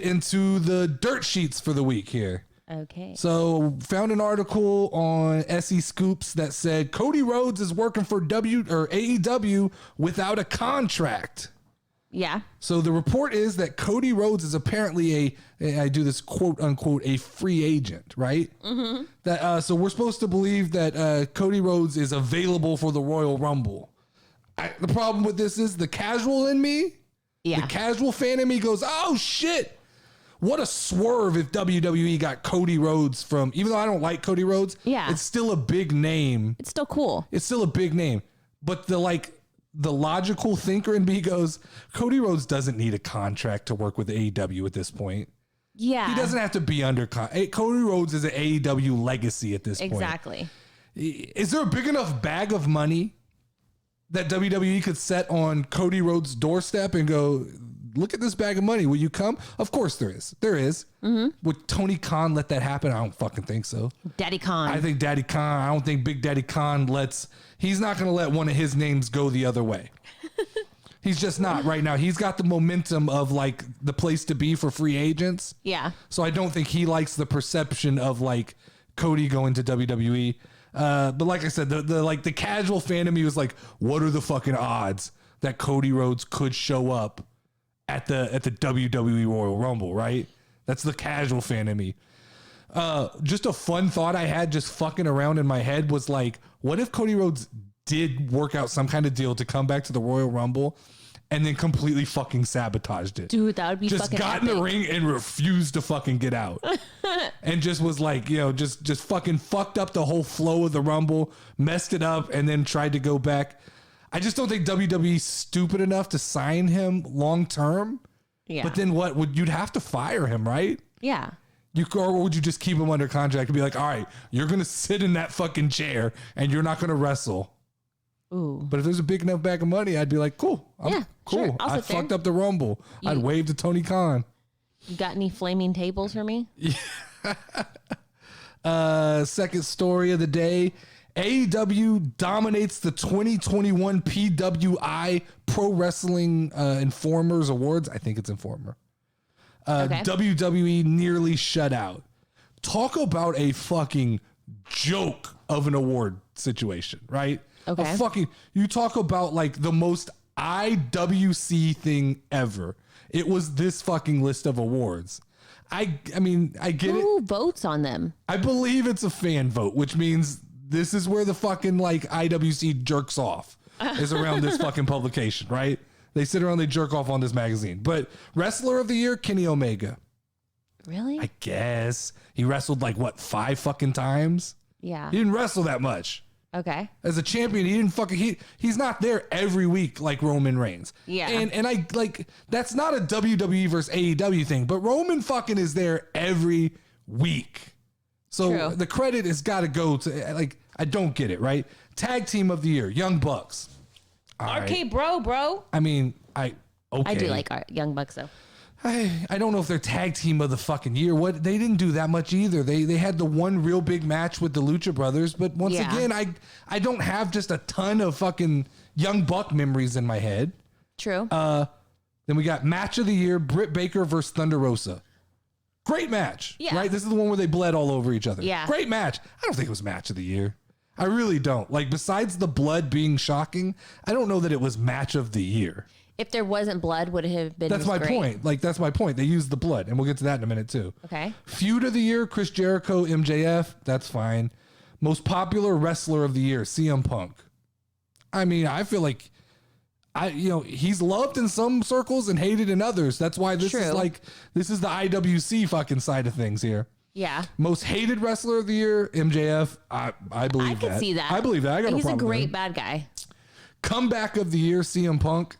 into the dirt sheets for the week here. Okay. So found an article on SE Scoops that said Cody Rhodes is working for AEW without a contract. Yeah. So the report is that Cody Rhodes is apparently I do this quote unquote, a free agent, right? Mm-hmm. That so we're supposed to believe that Cody Rhodes is available for the Royal Rumble. The problem with this is the casual in me, the casual fan in me goes, oh shit, what a swerve if WWE got Cody Rhodes from, even though I don't like Cody Rhodes, it's still a big name. It's still cool. It's still a big name. But the logical thinker in me goes, Cody Rhodes doesn't need a contract to work with AEW at this point. Yeah. He doesn't have to be under Cody Rhodes is an AEW legacy at this point. Exactly. Is there a big enough bag of money that WWE could set on Cody Rhodes' doorstep and go, look at this bag of money. Will you come? Of course there is. There is. Mm-hmm. Would Tony Khan let that happen? I don't fucking think so. Daddy Khan. I think Daddy Khan. I don't think Big Daddy Khan he's not going to let one of his names go the other way. He's just not right now. He's got the momentum of like the place to be for free agents. Yeah. So I don't think he likes the perception of like Cody going to WWE. But like I said, the casual fan of me was like, what are the fucking odds that Cody Rhodes could show up at the WWE Royal Rumble, right? That's the casual fan of me. Just a fun thought I had just fucking around in my head was like, what if Cody Rhodes did work out some kind of deal to come back to the Royal Rumble and then completely fucking sabotaged it? Dude, that would be just fucking got epic. in the ring and refused to fucking get out. And just was like, just fucking fucked up the whole flow of the Rumble, messed it up, and then tried to go back. I just don't think WWE's stupid enough to sign him long term. Yeah. But then you'd have to fire him, right? Yeah. Or would you just keep him under contract and be like, all right, you're going to sit in that fucking chair and you're not going to wrestle. Ooh. But if there's a big enough bag of money, I'd be like, cool. Cool. Sure. I fucked up the Rumble. I'd wave to Tony Khan. You got any flaming tables for me? Second story of the day. AEW dominates the 2021 PWI Pro Wrestling Informers Awards. I think it's Informer. Okay. WWE nearly shut out. Talk about a fucking joke of an award situation, right? Okay. You talk about like the most IWC thing ever. It was this fucking list of awards. I mean, I get it. Who votes on them? I believe it's a fan vote, which means this is where the fucking like IWC jerks off is around this fucking publication, right? They sit around, they jerk off on this magazine. But Wrestler of the Year, Kenny Omega. Really? I guess. He wrestled like, what, 5 fucking times? Yeah. He didn't wrestle that much. Okay. As a champion, he didn't fucking, he's not there every week like Roman Reigns. Yeah. And I like, that's not a WWE versus AEW thing, but Roman fucking is there every week. So True. the credit has got to go to, like, I don't get it, right? Tag Team of the Year, Young Bucks. All RK right. bro. I mean, okay. I do like Young Bucks though. I don't know if they're Tag Team of the fucking year. They didn't do that much either. They had the one real big match with the Lucha Brothers, but once again, I don't have just a ton of fucking Young Buck memories in my head. True. Then we got Match of the Year, Britt Baker versus Thunder Rosa. Great match. Yeah. Right? This is the one where they bled all over each other. Yeah. Great match. I don't think it was Match of the Year. I really don't. Like, besides the blood being shocking, I don't know that it was Match of the Year. If there wasn't blood, would it have been? That's my point. Like, that's my point. They used the blood, and we'll get to that in a minute too. Okay. Feud of the Year, Chris Jericho, MJF. That's fine. Most popular wrestler of the year, CM Punk. I mean, I feel like he's loved in some circles and hated in others. That's why this is the IWC fucking side of things here. Yeah. Most hated wrestler of the year, MJF. I believe that. I can see that. I believe that. I got no problem. He's a great with bad guy. Comeback of the year, CM Punk.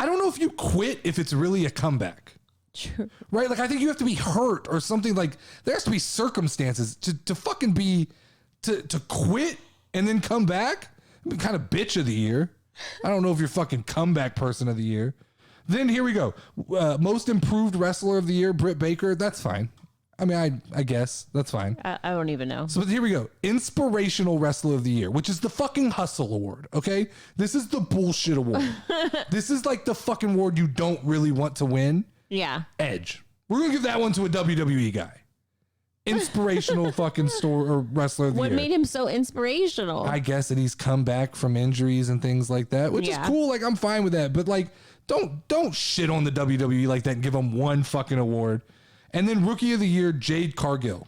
I don't know if you quit if it's really a comeback. True. Right? Like, I think you have to be hurt or something. Like, there has to be circumstances to fucking be, to quit and then come back. I mean, kind of bitch of the year. I don't know if you're fucking comeback person of the year. Then here we go. Most improved wrestler of the year, Britt Baker. That's fine. I mean, I guess that's fine. I don't even know. So here we go. Inspirational wrestler of the year, which is the fucking hustle award. Okay. This is the bullshit award. This is like the fucking award you don't really want to win. Yeah. Edge. We're going to give that one to a WWE guy. Inspirational fucking store or wrestler of the What year. made him so inspirational? I guess that he's come back from injuries and things like that, which is cool. Like, I'm fine with that. But like, don't shit on the WWE like that and give them one fucking award. And then Rookie of the Year, Jade Cargill.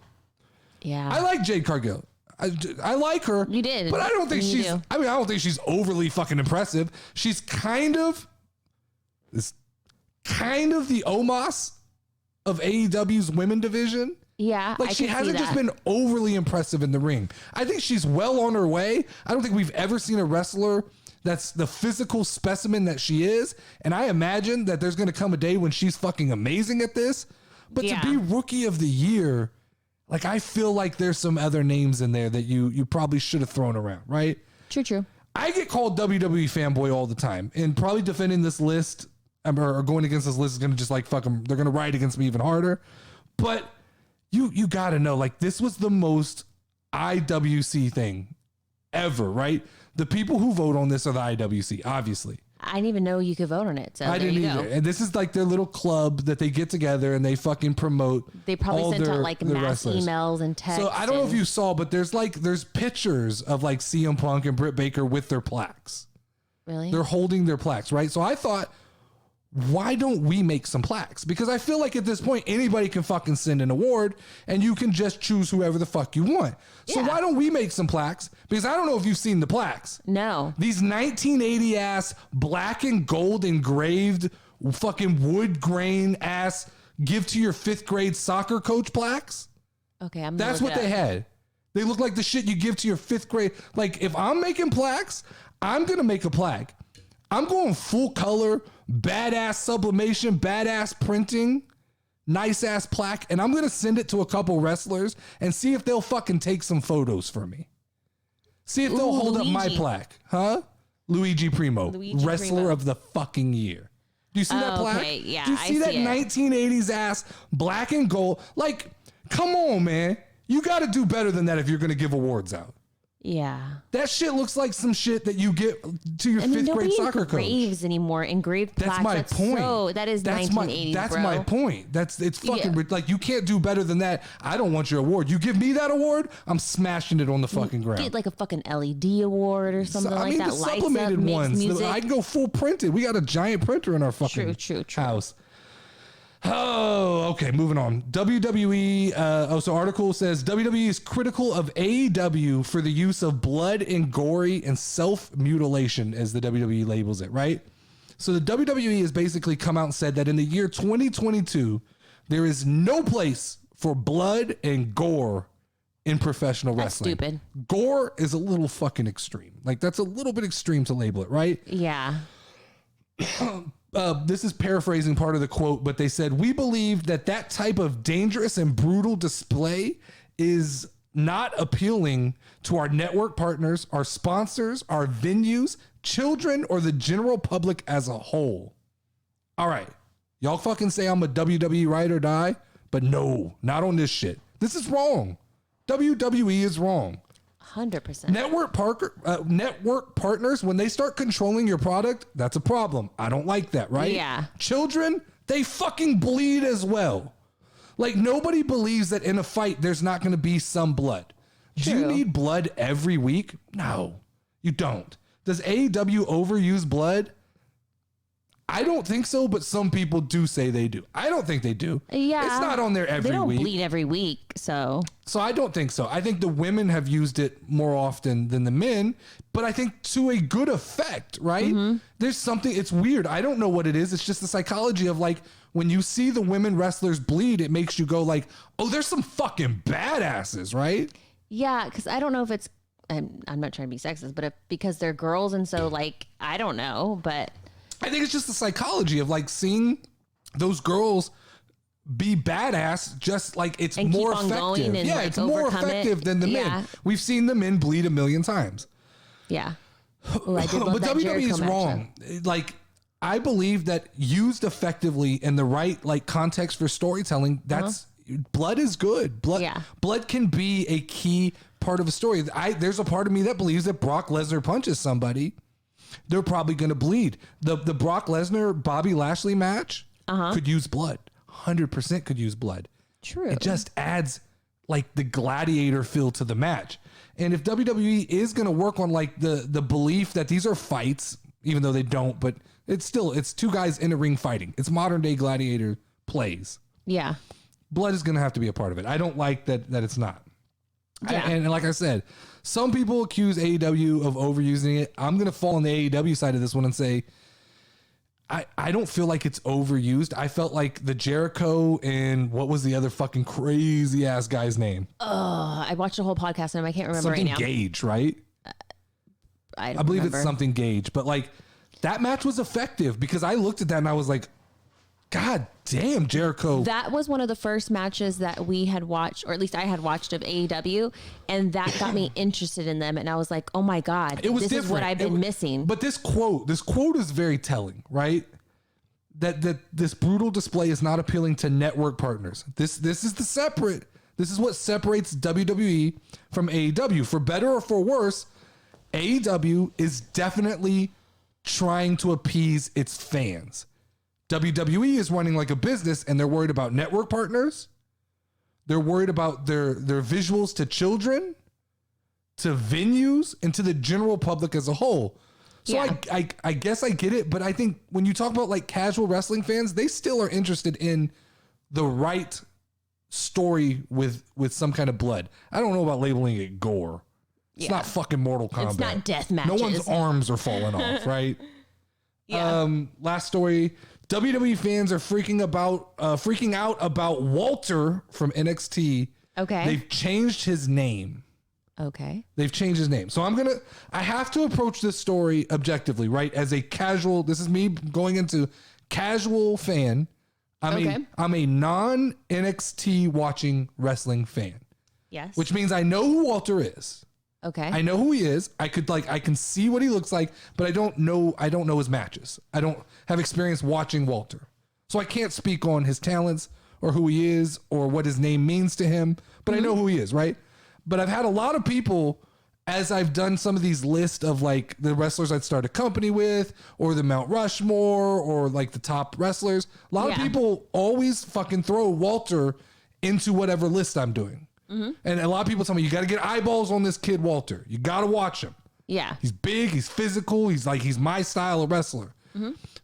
Yeah. I like Jade Cargill. I like her. You did. But I don't think You she's, do. I mean, I don't think she's overly fucking impressive. She's kind of the Omos of AEW's women division. Yeah. Like, I she can see hasn't just that. been overly impressive in the ring. I think she's well on her way. I don't think we've ever seen a wrestler that's the physical specimen that she is. And I imagine that there's going to come a day when she's fucking amazing at this. But to be Rookie of the Year, like, I feel like there's some other names in there that you probably should have thrown around, right? True. I get called WWE fanboy all the time, and probably defending this list or going against this list is going to just like fuck them. They're going to ride against me even harder. But you got to know, like, this was the most IWC thing ever, right? The people who vote on this are the IWC, obviously. I didn't even know you could vote on it. So I there didn't you either. go. And this is like their little club that they get together and they fucking promote. They probably all sent their, out like their mass wrestlers. emails and texts. So I don't know if you saw, but there's pictures of like CM Punk and Britt Baker with their plaques. Really? They're holding their plaques, right? So I thought, why don't we make some plaques? Because I feel like at this point, anybody can fucking send an award and you can just choose whoever the fuck you want. So why don't we make some plaques? Because I don't know if you've seen the plaques. No. These 1980 ass black and gold engraved fucking wood grain ass give to your 5th grade soccer coach plaques. Okay, I'm. That's what they had. They look like the shit you give to your 5th grade. Like, if I'm making plaques, I'm going to make a plaque. I'm going full color, badass sublimation, badass printing, nice ass plaque. And I'm going to send it to a couple wrestlers and see if they'll fucking take some photos for me. See if they'll hold up my plaque. Huh? Luigi Primo, wrestler of the fucking year. Do you see that plaque? Okay, yeah, Do you I see that see it. 1980s ass black and gold? Like, come on, man. You got to do better than that if you're going to give awards out. Yeah. That shit looks like some shit that you get to your 5th grade soccer coach. Engraves anymore. Engraved plaques. That's my point. So that is 1980s, That's bro. my point. It's fucking like, you can't do better than that. I don't want your award. You give me that award, I'm smashing it on the fucking ground. Get like a fucking LED award or something like that. the Lights up, supplemented makes ones. music. I can go full printed. We got a giant printer in our fucking True. house. Oh, okay. Moving on. WWE. So article says WWE is critical of AEW for the use of blood and gory and self-mutilation, as the WWE labels it, right? So the WWE has basically come out and said that in the year 2022, there is no place for blood and gore in professional wrestling. Stupid. Gore is a little fucking extreme. Like, that's a little bit extreme to label it, right? Yeah. This is paraphrasing part of the quote, but they said, we believe that type of dangerous and brutal display is not appealing to our network partners, our sponsors, our venues, children, or the general public as a whole. All right. Y'all fucking say I'm a WWE ride or die, but no, not on this shit. This is wrong. WWE is wrong. 100%. Network partners, when they start controlling your product, that's a problem. I don't like that, right? Yeah. Children, they fucking bleed as well. Like, nobody believes that in a fight there's not going to be some blood. Do you True. need blood every week? No, you don't. Does AEW overuse blood? I don't think so, but some people do say they do. I don't think they do. Yeah. It's not on there every They don't week. bleed every week, so. So I don't think so. I think the women have used it more often than the men, but I think to a good effect, right? Mm-hmm. There's something, it's weird. I don't know what it is. It's just the psychology of, like, when you see the women wrestlers bleed, it makes you go like, oh, there's some fucking badasses, right? Yeah, because I don't know if it's, I'm not trying to be sexist, but because they're girls and so, like, I don't know, but. I think it's just the psychology of, like, seeing those girls be badass, just like it's And more keep on effective. going and, Yeah, like, it's more overcome effective it. than the Yeah. men. We've seen the men bleed a million times. Yeah. Ooh, I did love But that WWE Jericho is match, wrong. Like, I believe that used effectively in the right, like, context for storytelling, that's blood is good. Blood can be a key part of a story. There's a part of me that believes that Brock Lesnar punches somebody, they're probably going to bleed. The Brock Lesnar Bobby Lashley match could use blood. 100% could use blood. True. It just adds like the gladiator feel to the match. And if WWE is going to work on like the belief that these are fights, even though they don't, but it's two guys in a ring fighting. It's modern day gladiator plays. Yeah. Blood is going to have to be a part of it. I don't like that it's not. Yeah. And like I said, some people accuse AEW of overusing it. I'm going to fall on the AEW side of this one and say, I don't feel like it's overused. I felt like the Jericho and what was the other fucking crazy ass guy's name? I watched a whole podcast and I can't remember Something right now. Gage, right? I believe remember. it's something Gage, but like that match was effective because I looked at that and I was like, God damn, Jericho. That was one of the first matches that we had watched, or at least I had watched of AEW, and that got me interested in them. And I was like, oh my God, It was this different. is what I've been missing. But this quote is very telling, right? That this brutal display is not appealing to network partners. This is this is what separates WWE from AEW. For better or for worse, AEW is definitely trying to appease its fans. WWE is running like a business and they're worried about network partners. They're worried about their visuals to children, to venues, and to the general public as a whole. So Yeah. I guess I get it, but I think when you talk about like casual wrestling fans, they still are interested in the right story with some kind of blood. I don't know about labeling it gore. It's Yeah. not fucking Mortal Kombat. It's not death No matches. one's arms are falling off, right? Yeah. Last story. WWE fans are freaking out about Walter from NXT. Okay. They've changed his name. Okay. They've changed his name. So I have to approach this story objectively, right? As a casual, this is me going into casual fan. I'm a non NXT watching wrestling fan, Yes. which means I know who Walter is. Okay. I know who he is. I can see what he looks like, but I don't know his matches. I don't have experience watching Walter. So I can't speak on his talents or who he is or what his name means to him, but I know who he is, right? But I've had a lot of people, as I've done some of these lists of like the wrestlers I'd start a company with or the Mount Rushmore or like the top wrestlers, a lot of people always fucking throw Walter into whatever list I'm doing. And a lot of people tell me, you got to get eyeballs on this kid, Walter. You got to watch him. Yeah. He's big. He's physical. He's my style of wrestler.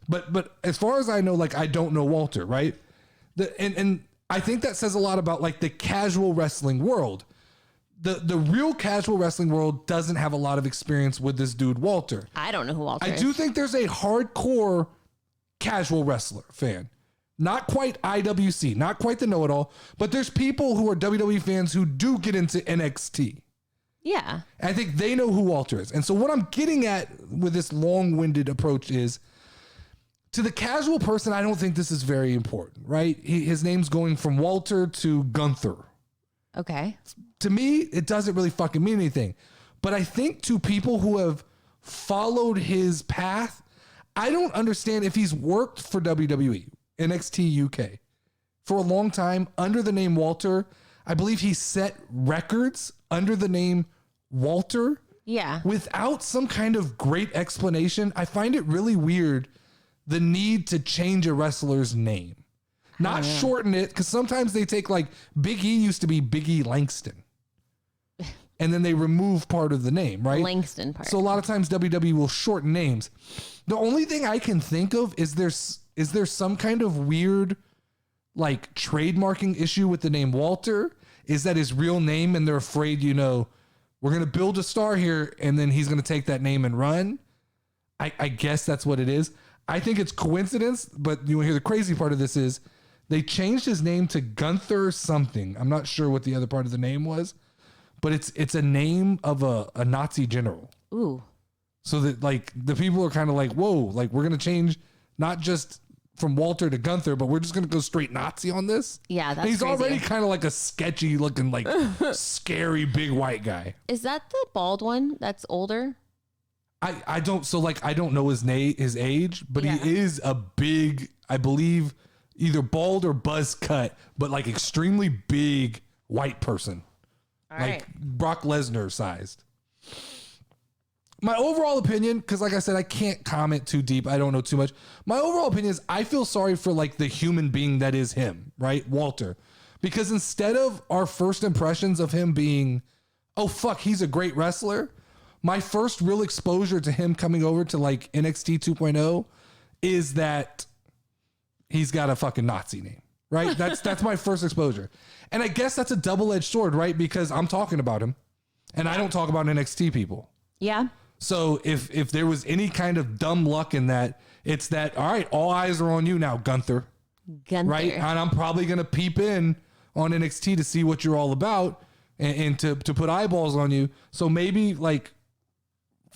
But as far as I know, like I don't know Walter, right? And I think that says a lot about like the casual wrestling world. The real casual wrestling world doesn't have a lot of experience with this dude, Walter. I don't know who Walter I is. do think there's a hardcore casual wrestler fan. Not quite IWC, not quite the know-it-all, but there's people who are WWE fans who do get into NXT. Yeah. I think they know who Walter is. And so what I'm getting at with this long-winded approach is, to the casual person, I don't think this is very important, right? His name's going from Walter to Gunther. Okay. To me, it doesn't really fucking mean anything. But I think to people who have followed his path, I don't understand if he's worked for WWE, NXT UK, for a long time under the name Walter. I believe he set records under the name Walter. Yeah. Without some kind of great explanation. I find it really weird, the need to change a wrestler's name. Not shorten it, because sometimes they take like Big E used to be Big E Langston. And then they remove part of the name, right? Langston part. So a lot of times WWE will shorten names. The only thing I can think of is there some kind of weird like trademarking issue with the name Walter? Is that his real name and they're afraid, we're going to build a star here and then he's going to take that name and run? I guess that's what it is. I think it's coincidence, but you want to hear the crazy part of this is they changed his name to Gunther something. I'm not sure what the other part of the name was, but it's a name of a Nazi general. Ooh. So that like the people are kind of like, whoa, like we're going to change not just from Walter to Gunther, but we're just going to go straight Nazi on this. Yeah, that's and he's crazy. already kind of like a sketchy looking, like scary big white guy. Is that the bald one that's older? I don't know his age, but Yeah. he is a big, I believe, either bald or buzz cut, but like extremely big white person. All like right. Brock Lesnar sized. My overall opinion, because like I said, I can't comment too deep. I don't know too much. My overall opinion is I feel sorry for like the human being that is him, right? Walter. Because instead of our first impressions of him being, oh, fuck, he's a great wrestler. My first real exposure to him coming over to like NXT 2.0 is that he's got a fucking Nazi name, right? That's my first exposure. And I guess that's a double-edged sword, right? Because I'm talking about him and I don't talk about NXT people. Yeah. So if there was any kind of dumb luck in that, it's that, all right, all eyes are on you now, Gunther. Right? And I'm probably going to peep in on NXT to see what you're all about and to put eyeballs on you. So maybe like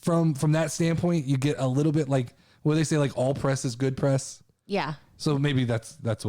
from that standpoint, you get a little bit like, what they say, like all press is good press. Yeah. So maybe that's what it is.